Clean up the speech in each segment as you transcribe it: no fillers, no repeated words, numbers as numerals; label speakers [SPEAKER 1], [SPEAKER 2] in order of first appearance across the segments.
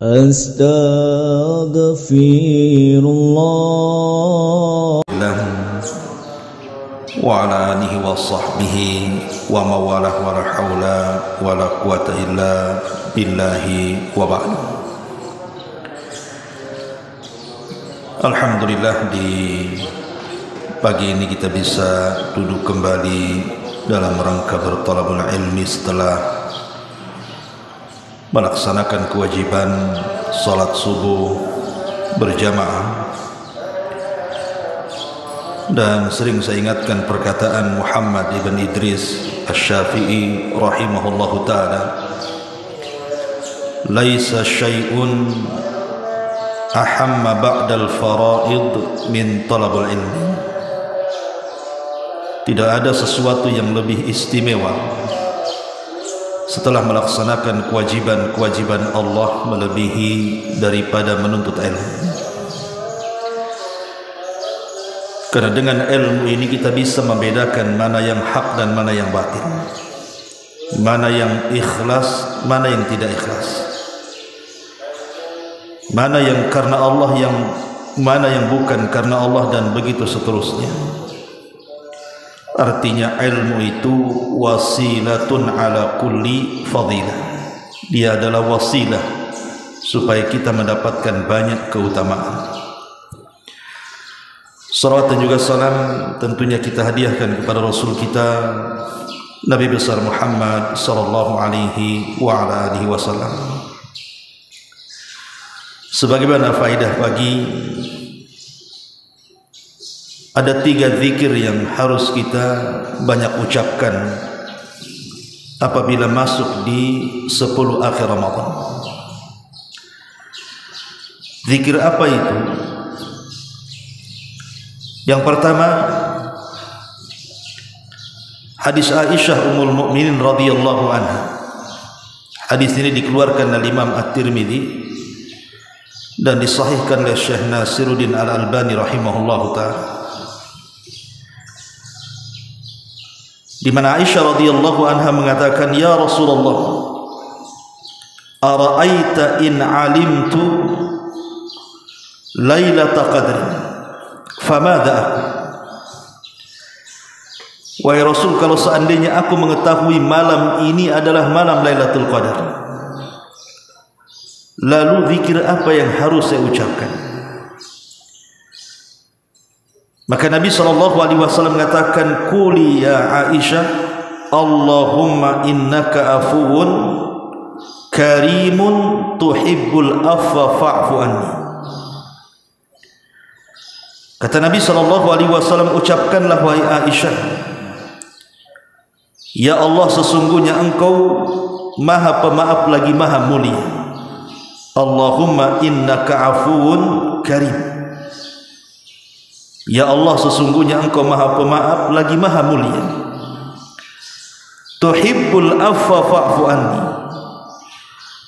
[SPEAKER 1] Astaghfirullah wa ala alihi wa sahbihi wa mawalah wa la hawla wa la quwata illa billahi wa ba'du. Alhamdulillah, di pagi ini kita bisa duduk kembali dalam rangka berthalabul ilmi setelah melaksanakan kewajiban salat subuh berjamaah. Dan sering saya ingatkan perkataan Muhammad ibn Idris Asy-Syafi'i rahimahullahu ta'ala, laisa syai'un ahamma ba'dal faraid min talabul ilmi. Tidak ada sesuatu yang lebih istimewa setelah melaksanakan kewajiban-kewajiban Allah melebihi daripada menuntut ilmu. Karena dengan ilmu ini kita bisa membedakan mana yang hak dan mana yang batil, mana yang ikhlas, mana yang tidak ikhlas, mana yang karena Allah, mana yang bukan karena Allah, dan begitu seterusnya. Artinya ilmu itu wasilatun ala kulli fadilah. Dia adalah wasilah supaya kita mendapatkan banyak keutamaan. Salawat dan juga salam tentunya kita hadiahkan kepada Rasul kita Nabi besar Muhammad sallallahu alaihi wa ala alihi wasallam. Sebagaimana faedah pagi, ada 3 zikir yang harus kita banyak ucapkan apabila masuk di 10 akhir Ramadan. Zikir apa itu? Yang pertama, hadis Aisyah Ummul Mukminin radhiyallahu anha. Hadis ini dikeluarkan oleh Imam At-Tirmidzi dan disahihkan oleh Syekh Nasiruddin Al-Albani rahimahullahu ta'ala, di mana Aisyah radhiyallahu anha mengatakan, ya Rasulullah, ara'aita in alimtu lailata qadri famadha aku. Wahai Rasul, kalau seandainya aku mengetahui malam ini adalah malam Lailatul Qadar, lalu zikir apa yang harus saya ucapkan? Maka Nabi SAW mengatakan, quli ya Aisyah, Allahumma innaka afuwun karimun tuhibbul afwa fa'fu anni. Kata Nabi SAW, ucapkanlah wahai Aisyah, ya Allah, sesungguhnya engkau maha pemaaf lagi maha mulia. Allahumma innaka afuwun karim. Ya Allah, sesungguhnya engkau maha pemaaf lagi maha mulia. Tuhibbul afwa fa'fu anni.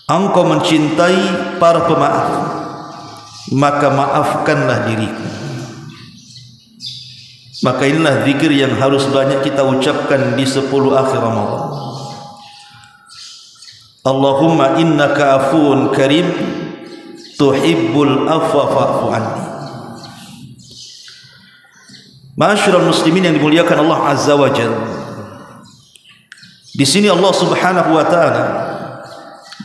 [SPEAKER 1] Engkau mencintai para pemaaf, maka maafkanlah diriku. Maka inilah zikir yang harus banyak kita ucapkan di 10 akhir Ramadan. Allahumma innaka afuwun karim tuhibbul afwa fa'fu anni. Ma'asyiral muslimin yang dimuliakan Allah Azza wa Jalla, di sini Allah Subhanahu wa taala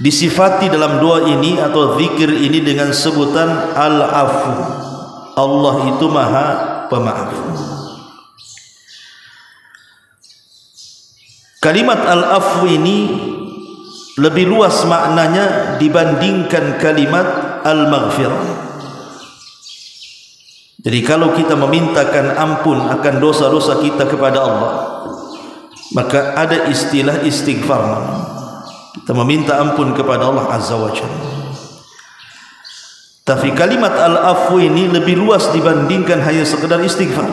[SPEAKER 1] disifati dalam doa ini atau zikir ini dengan sebutan Al-Afu. Allah itu maha pemaaf. Kalimat Al-Afu ini lebih luas maknanya dibandingkan kalimat Al-Maghfirah. Jadi kalau kita memintakan ampun akan dosa-dosa kita kepada Allah, maka ada istilah istighfar. Kita meminta ampun kepada Allah Azza wa Jalla. Tapi kalimat Al-Afu ini lebih luas dibandingkan hanya sekedar istighfar.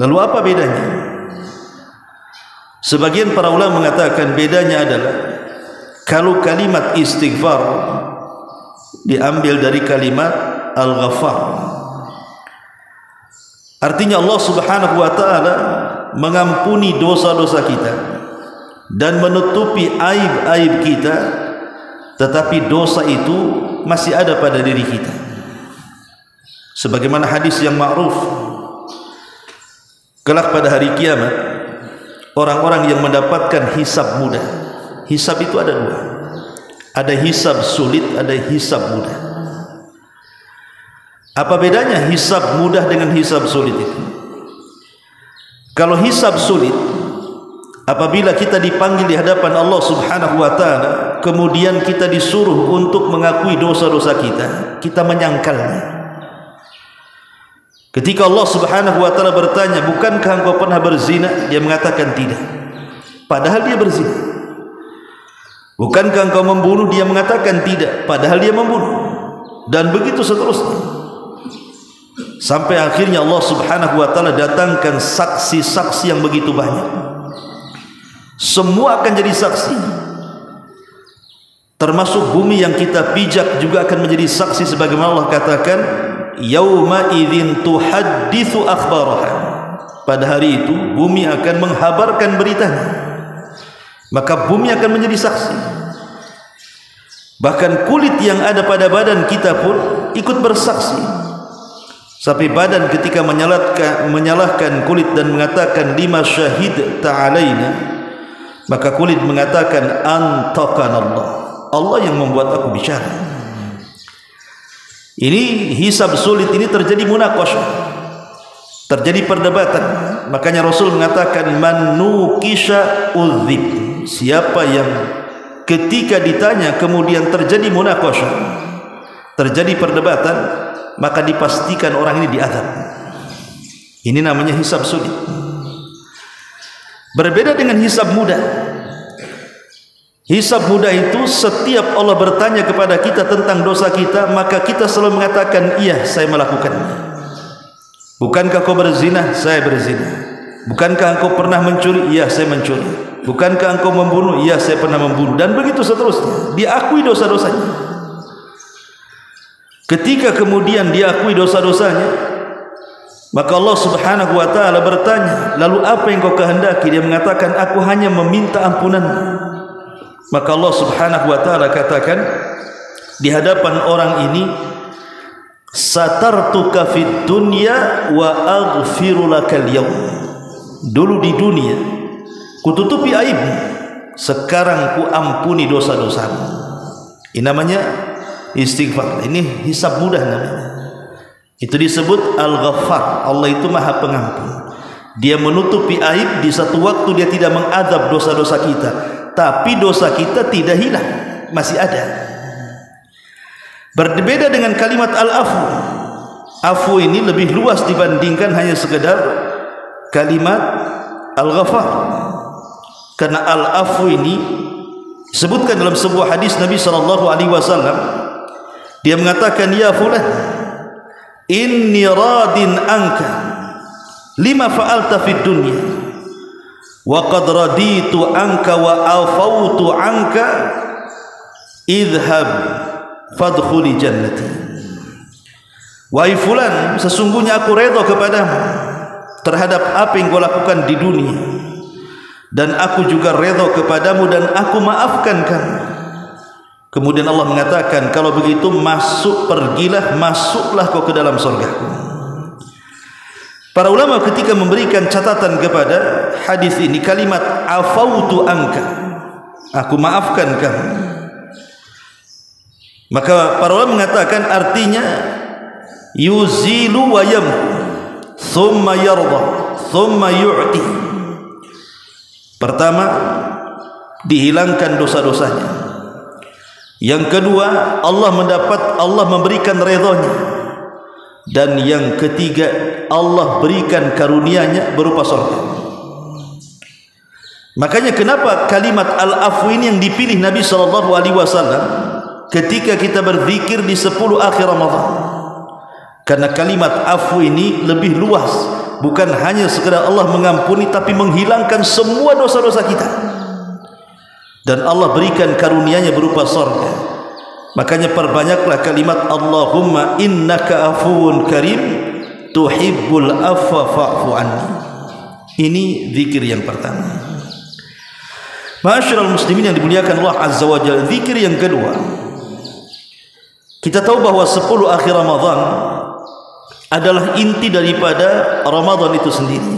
[SPEAKER 1] Lalu apa bedanya? Sebagian para ulama mengatakan bedanya adalah kalau kalimat istighfar diambil dari kalimat Al-Ghaffar, artinya Allah Subhanahu wa taala mengampuni dosa-dosa kita dan menutupi aib-aib kita tetapi dosa itu masih ada pada diri kita. Sebagaimana hadis yang ma'ruf, kelak pada hari kiamat orang-orang yang mendapatkan hisab mudah. Hisab itu ada dua, ada hisab sulit, ada hisab mudah. Apa bedanya hisab mudah dengan hisab sulit itu? Kalau hisab sulit, apabila kita dipanggil di hadapan Allah Subhanahu wa taala, kemudian kita disuruh untuk mengakui dosa-dosa kita, kita menyangkalnya. Ketika Allah Subhanahu wa taala bertanya, "Bukankah engkau pernah berzina?" Dia mengatakan tidak, padahal dia berzina. "Bukankah engkau membunuh?" Dia mengatakan tidak, padahal dia membunuh. Dan begitu seterusnya. Sampai akhirnya Allah Subhanahu wa taala datangkan saksi-saksi yang begitu banyak. Semua akan jadi saksi. Termasuk bumi yang kita pijak juga akan menjadi saksi, sebagaimana Allah katakan, "Yauma idzin tuhadditsu akhbaraha." Pada hari itu bumi akan menghabarkan beritanya. Maka bumi akan menjadi saksi. Bahkan kulit yang ada pada badan kita pun ikut bersaksi. Sampai badan ketika menyalahkan kulit dan mengatakan, "Lima syahid ta'alaina," maka kulit mengatakan, "Antaqanallah." Allah yang membuat aku bicara. Ini hisab sulit, ini terjadi munaqashah, terjadi perdebatan. Makanya Rasul mengatakan, "Man nuqisha udzib." Siapa yang ketika ditanya kemudian terjadi munaqashah, terjadi perdebatan, maka dipastikan orang ini diazab. Ini namanya hisab sulit. Berbeda dengan hisab mudah. Hisab mudah itu setiap Allah bertanya kepada kita tentang dosa kita, maka kita selalu mengatakan, "Iya, saya melakukannya." "Bukankah kau berzina?" "Saya berzina." "Bukankah engkau pernah mencuri?" "Iya, saya mencuri." "Bukankah engkau membunuh?" "Iya, saya pernah membunuh." Dan begitu seterusnya. Diakui dosa-dosanya. Ketika kemudian diakui dosa-dosanya, maka Allah Subhanahu wa taala bertanya, "Lalu apa yang kau kehendaki?" Dia mengatakan, "Aku hanya meminta ampunan." Maka Allah Subhanahu wa taala katakan di hadapan orang ini, "Satartuka fid dunya wa aghfiru lakal yaum." Dulu di dunia kututupi aibmu, sekarang ku ampuni dosa-dosamu. Ini namanya istighfar. Ini hisab mudah namanya. Itu disebut Al-Ghaffar. Allah itu Maha Pengampun. Dia menutupi aib. Di satu waktu dia tidak mengadab dosa-dosa kita, tapi dosa kita tidak hilang, masih ada. Berbeda dengan kalimat Al-Afu. Afu ini lebih luas dibandingkan hanya sekedar kalimat Al-Ghaffar. Karena Al-Afu ini disebutkan dalam sebuah hadis Nabi SAW. Dia mengatakan, "Ya fulan, inni radin anka lima fa'alta fid dunya wa qad raditu anka wa afautu anka idhhab fadkhuli jannati." Wahai fulan, sesungguhnya aku redha kepadamu terhadap apa yang kau lakukan di dunia, dan aku juga redha kepadamu dan aku maafkan kamu. Kemudian Allah mengatakan, "Kalau begitu masuklah kau ke dalam surgaku." Para ulama ketika memberikan catatan kepada hadis ini, kalimat afautu anka, aku maafkan kamu, maka para ulama mengatakan artinya yuzilu wa yamhu thumma yarda thumma yu'ti. Pertama, dihilangkan dosa-dosanya. Yang kedua, Allah memberikan redhanya. Dan yang ketiga, Allah berikan karunia-Nya berupa surga. Makanya kenapa kalimat Al-Afu ini yang dipilih Nabi SAW ketika kita berzikir di 10 akhir Ramadan. Karena kalimat afu ini lebih luas, bukan hanya sekedar Allah mengampuni, tapi menghilangkan semua dosa-dosa kita. Dan Allah berikan karunia-Nya berupa surga. Makanya perbanyaklah kalimat Allahumma innaka afuwun karim tuhibbul afwa fa'fu anni. Ini zikir yang pertama. Ma'asyiral muslimin yang dimuliakan Allah Azza wa Jalla, zikir yang kedua, kita tahu bahwa 10 akhir Ramadan adalah inti daripada Ramadan itu sendiri.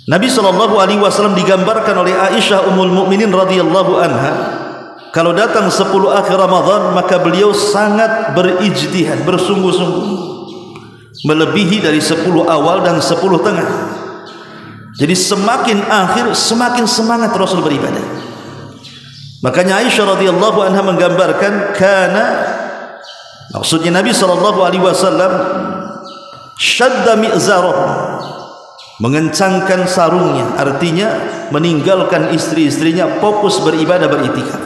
[SPEAKER 1] Nabi SAW digambarkan oleh Aisyah Ummul Mukminin radhiyallahu anha, kalau datang 10 akhir Ramadan maka beliau sangat berijtihad, bersungguh-sungguh, melebihi dari 10 awal dan 10 tengah. Jadi semakin akhir semakin semangat Rasul beribadah. Makanya Aisyah radhiyallahu anha menggambarkan, karena maksudnya Nabi SAW syadda mi'zarah, mengencangkan sarungnya, artinya meninggalkan istri-istrinya, fokus beribadah, beriktikaf.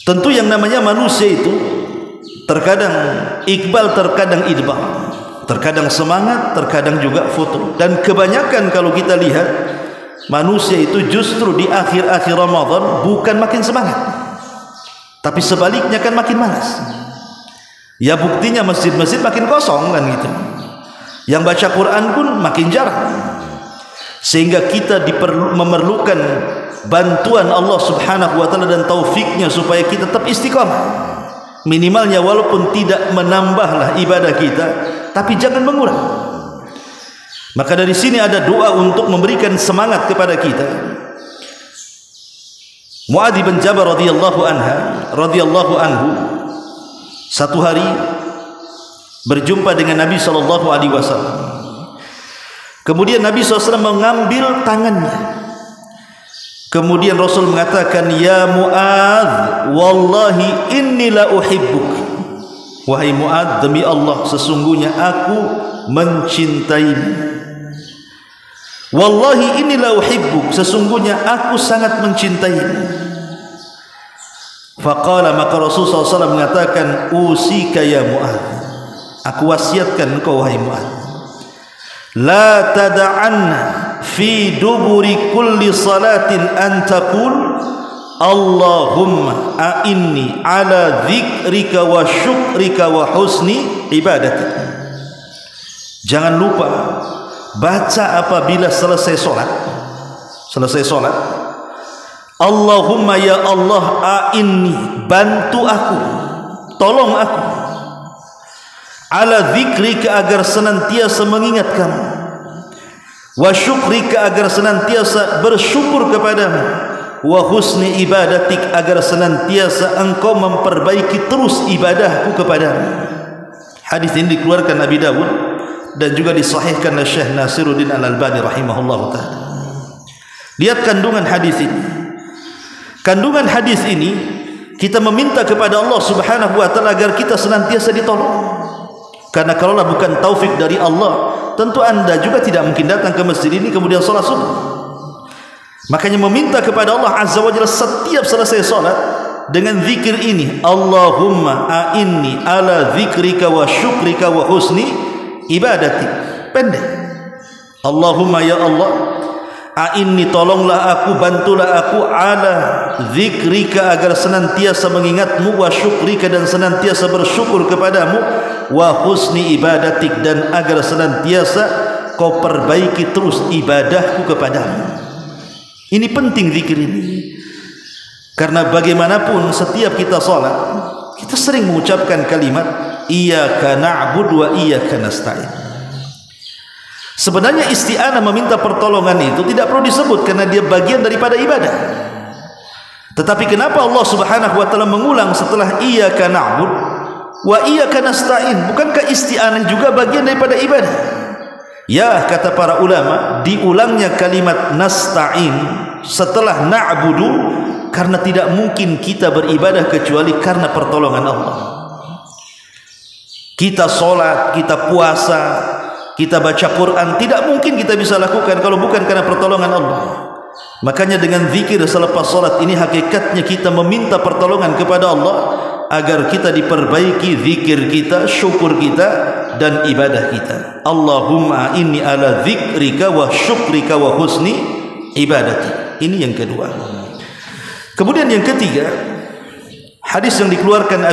[SPEAKER 1] Tentu yang namanya manusia itu terkadang iqbal, terkadang idbal, terkadang semangat, terkadang juga futur. Dan kebanyakan kalau kita lihat, manusia itu justru di akhir-akhir Ramadan bukan makin semangat, tapi sebaliknya kan makin malas. Ya buktinya masjid-masjid makin kosong kan gitu. Yang baca Quran pun makin jarang. Sehingga kita memerlukan bantuan Allah Subhanahu wa taala dan taufiknya supaya kita tetap istiqamah. Minimalnya walaupun tidak menambahlah ibadah kita, tapi jangan mengurang. Maka dari sini ada doa untuk memberikan semangat kepada kita. Mu'adz bin Jabal radhiyallahu anhu satu hari berjumpa dengan Nabi SAW. Kemudian Nabi SAW mengambil tangannya. Kemudian Rasul mengatakan, ya Mu'adz, wallahi inni la uhibbuk. Wahai Mu'adz, demi Allah sesungguhnya aku mencintaimu. Wallahi inni la uhibbuk, sesungguhnya aku sangat mencintaimu. Faqala, maka Rasul SAW mengatakan, usika ya Mu'adz, aku wasiatkan engkau wahai Mu'adz, la tada'anna fi duburi kulli salatin an taqul Allahumma a'inni ala dzikrika wa syukrika wa husni ibadatik. Jangan lupa baca apabila selesai solat, Allahumma ya Allah a'inni, bantu aku, tolong aku, ala dzikrika, agar senantiasa mengingat kamu, wa syukrika, agar senantiasa bersyukur kepadamu, wa husni ibadatik, agar senantiasa engkau memperbaiki terus ibadahku kepadamu. Hadis ini dikeluarkan Abi Dawud dan juga disahihkan oleh Syekh Nasiruddin Al-Albani rahimahullah ta'ala. Lihat kandungan hadis ini. Kandungan hadis ini, kita meminta kepada Allah Subhanahu wa ta'ala agar kita senantiasa ditolong. Karena kalaulah bukan taufik dari Allah, tentu anda juga tidak mungkin datang ke masjid ini kemudian sholat subuh. Makanya meminta kepada Allah Azza wa Jalla setiap selesai sholat dengan zikir ini, Allahumma a'inni ala zikrika wa syukrika wa husni ibadati. Pendek. Allahumma ya Allah, a'inni, tolonglah aku, bantulah aku, ala zikrika, agar senantiasa mengingatmu, wa syukrika, dan senantiasa bersyukur kepadamu, wa husni ibadatik, dan agar senantiasa kau perbaiki terus ibadahku kepadamu. Ini penting zikir ini, karena bagaimanapun setiap kita sholat, kita sering mengucapkan kalimat iyyaka na'budu wa iyyaka nasta'in. Sebenarnya isti'anah, meminta pertolongan, itu tidak perlu disebut karena dia bagian daripada ibadah. Tetapi kenapa Allah Subhanahu wa ta'ala mengulang setelah iyyaka na'budu wa iyyaka nasta'in? Bukankah isti'anah juga bagian daripada ibadah? Ya, kata para ulama, diulangnya kalimat nasta'in setelah na'budu karena tidak mungkin kita beribadah kecuali karena pertolongan Allah. Kita sholat, kita puasa, kita baca Quran, tidak mungkin kita bisa lakukan kalau bukan karena pertolongan Allah. Makanya dengan zikir selepas sholat ini, hakikatnya kita meminta pertolongan kepada Allah agar kita diperbaiki zikir kita, syukur kita, dan ibadah kita. Allahumma inni ala dzikrika wa syukrika wa husni ibadati. Ini yang kedua. Kemudian yang ketiga, hadis yang dikeluarkan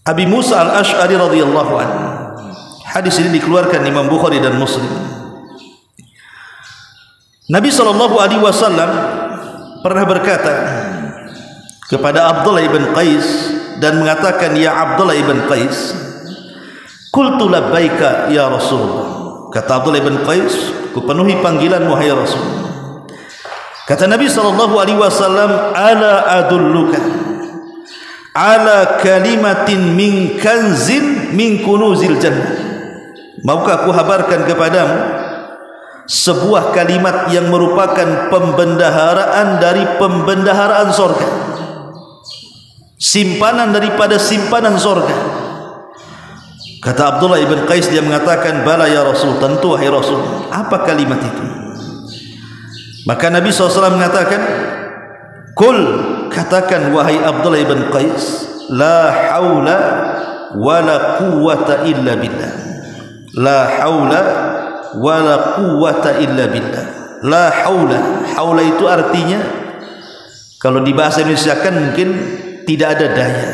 [SPEAKER 1] Abi Musa Al-Asy'ari radhiyallahu anhu. Hadis ini dikeluarkan Imam Bukhari dan Muslim. Nabi SAW pernah berkata kepada Abdullah ibn Qais dan mengatakan, ya Abdullah ibn Qais, qultu labbaika ya Rasulullah. Kata Abdullah ibn Qais, kupenuhi panggilanmu wahai Rasul. Kata Nabi SAW, ala adulluka ala kalimatin min kanzin min kunuzil jannah. Maukah aku habarkan kepadamu sebuah kalimat yang merupakan pembendaharaan dari pembendaharaan sorga, simpanan daripada simpanan sorga. Kata Abdullah ibn Qais, dia mengatakan, bala ya Rasul, tentu wahai Rasul. Apa kalimat itu? Maka Nabi SAW mengatakan, kul, katakan wahai Abdullah ibn Qais, la hawla wa la quwwata illa billah. La hawla wa la quwwata illa billah. La hawla, hawla itu artinya kalau di bahasa Indonesia kan mungkin tidak ada daya,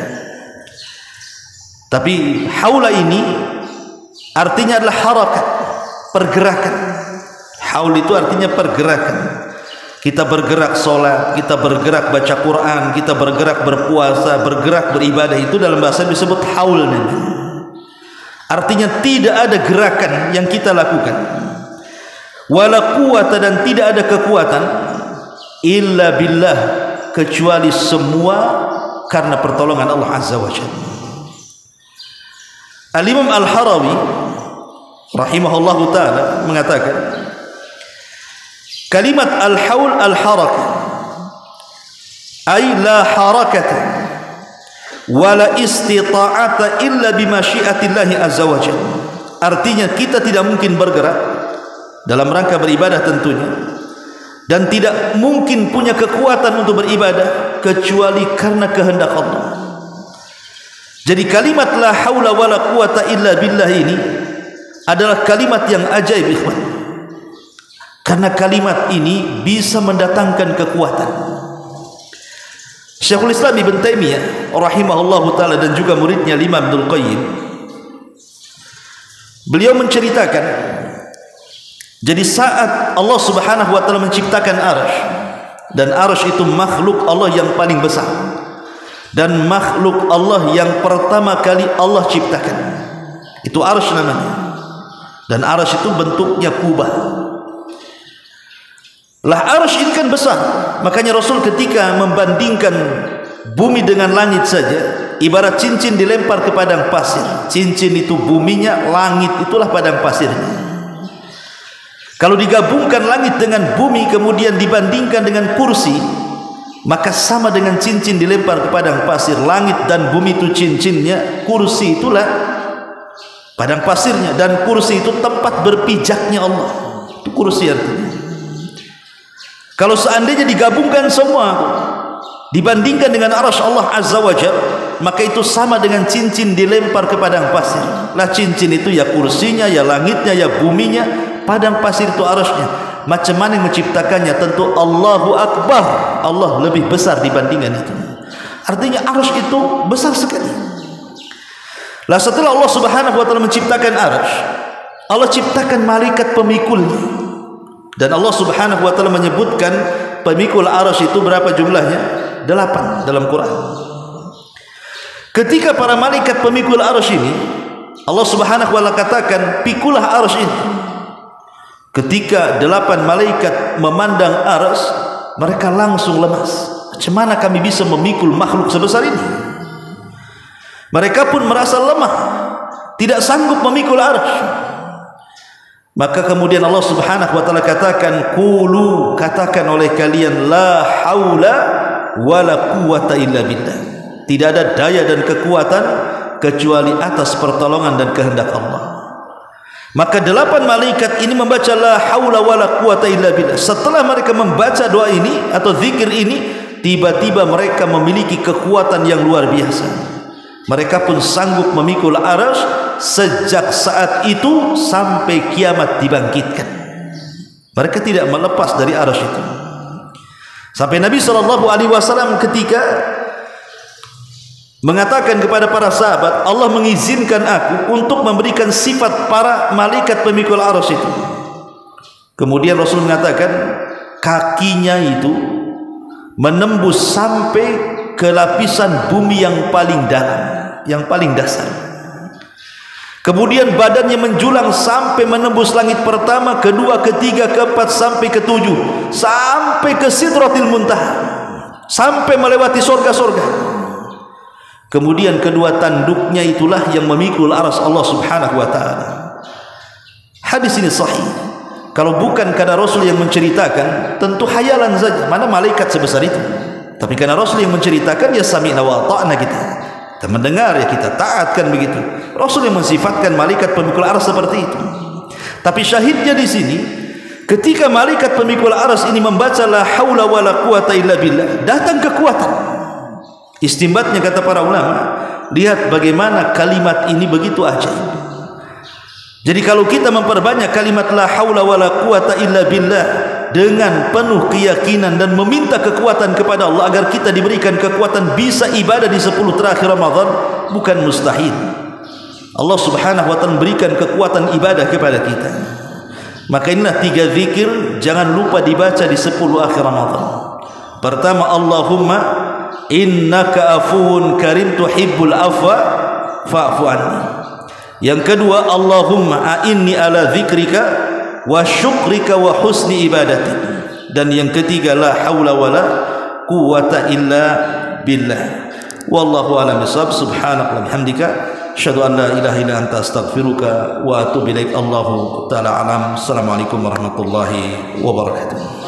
[SPEAKER 1] tapi haula ini artinya adalah harakat, pergerakan. Haul itu artinya pergerakan. Kita bergerak sholat, kita bergerak baca Quran, kita bergerak berpuasa, bergerak beribadah, itu dalam bahasa disebut haul. Artinya tidak ada gerakan yang kita lakukan, wala quwwata, dan tidak ada kekuatan, illa billah, kecuali semua karena pertolongan Allah Azza wa Jalla. Al-Imam Al-Harawi rahimahullahu ta'ala mengatakan, kalimat al-haul al-harakah, ay la harakata wala istita'ata illa bimasyiatillahi azza wa jalla. Artinya kita tidak mungkin bergerak dalam rangka beribadah tentunya, dan tidak mungkin punya kekuatan untuk beribadah kecuali karena kehendak Allah. Jadi kalimat la haula wala quwata illa billah ini adalah kalimat yang ajaib, ikhwan. Karena kalimat ini bisa mendatangkan kekuatan. Syekhul Islam Ibn Taimiyah rahimahullahu ta'ala dan juga muridnya Imam Ibnul Qayyim, beliau menceritakan, jadi saat Allah Subhanahu wa ta'ala menciptakan arsy, dan arsy itu makhluk Allah yang paling besar dan makhluk Allah yang pertama kali Allah ciptakan, itu arsy namanya. Dan arsy itu bentuknya kubah. Lah arsy ini kan besar, makanya Rasul ketika membandingkan bumi dengan langit saja, ibarat cincin dilempar ke padang pasir. Cincin itu buminya, langit itulah padang pasirnya. Kalau digabungkan langit dengan bumi kemudian dibandingkan dengan kursi, maka sama dengan cincin dilempar ke padang pasir. Langit dan bumi itu cincinnya, kursi itulah padang pasirnya, dan kursi itu tempat berpijaknya Allah. Itu kursi artinya. Kalau seandainya digabungkan semua dibandingkan dengan arsy Allah Azza wa Jalla, maka itu sama dengan cincin dilempar ke padang pasir. Lah cincin itu ya kursinya, ya langitnya, ya buminya, padang pasir itu arsy-nya. Macam mana yang menciptakannya? Tentu Allahu Akbar, Allah lebih besar dibandingkan itu. Artinya arsy itu besar sekali. Lah setelah Allah Subhanahu wa ta'ala menciptakan arsy, Allah ciptakan malaikat pemikulnya. Dan Allah Subhanahu wa ta'ala menyebutkan pemikul arsy itu berapa jumlahnya? 8 dalam Quran. Ketika para malaikat pemikul arsy ini, Allah Subhanahu wa ta'ala katakan, pikulah arsy ini. Ketika 8 malaikat memandang arsy, mereka langsung lemas. Macam mana kami bisa memikul makhluk sebesar ini? Mereka pun merasa lemah, tidak sanggup memikul arsy. Maka kemudian Allah Subhanahu wa ta'ala katakan, qulu, katakan oleh kalian, la haula wala quwwata illa billah. Tidak ada daya dan kekuatan kecuali atas pertolongan dan kehendak Allah. Maka 8 malaikat ini membaca la haula wala quwwata illa billah. Setelah mereka membaca doa ini atau zikir ini, tiba-tiba mereka memiliki kekuatan yang luar biasa. Mereka pun sanggup memikul arsy sejak saat itu sampai kiamat dibangkitkan. Mereka tidak melepas dari arsy itu. Sampai Nabi SAW ketika mengatakan kepada para sahabat, Allah mengizinkan aku untuk memberikan sifat para malaikat pemikul arsy itu. Kemudian Rasul mengatakan, kakinya itu menembus sampai ke lapisan bumi yang paling dalam, yang paling dasar. Kemudian badannya menjulang sampai menembus langit pertama, kedua, ketiga, keempat, sampai ketujuh, sampai ke Sidratil Muntaha, sampai melewati surga-surga. Kemudian kedua tanduknya itulah yang memikul aras Allah Subhanahu wa ta'ala. Hadis ini sahih. Kalau bukan karena Rasul yang menceritakan, tentu hayalan saja. Mana malaikat sebesar itu? Tapi karena Rasul yang menceritakan, ya sami'na wa ta'na, kita mendengar, ya kita taatkan begitu. Rasul yang mensifatkan malaikat pemikul aras seperti itu. Tapi syahidnya di sini, ketika malaikat pemikul aras ini membaca la haula wala quwata illa billah, datang kekuatan. Istimbatnya kata para ulama, lihat bagaimana kalimat ini begitu ajaib. Jadi kalau kita memperbanyak kalimat la haula wala quwata illa billah dengan penuh keyakinan dan meminta kekuatan kepada Allah agar kita diberikan kekuatan bisa ibadah di 10 terakhir Ramadan, bukan mustahil. Allah Subhanahu wa ta'ala memberikan kekuatan ibadah kepada kita. Maka inilah 3 zikir jangan lupa dibaca di 10 akhir Ramadan. Pertama, Allahumma innaka afuwun karim tuhibbul afwa fa'fu anni. Yang kedua, Allahumma a'inni ala dzikrika wa syukrika wa husni ibadatik. Dan yang ketiga, la haula wala quwata illa billah. Wallahu a'lam bishawab. Subhanaka wa bihamdika asyhadu an la ilaha illa anta astaghfiruka wa atubu ilaik. Allahu ta'ala alam. Assalamualaikum warahmatullahi wabarakatuh.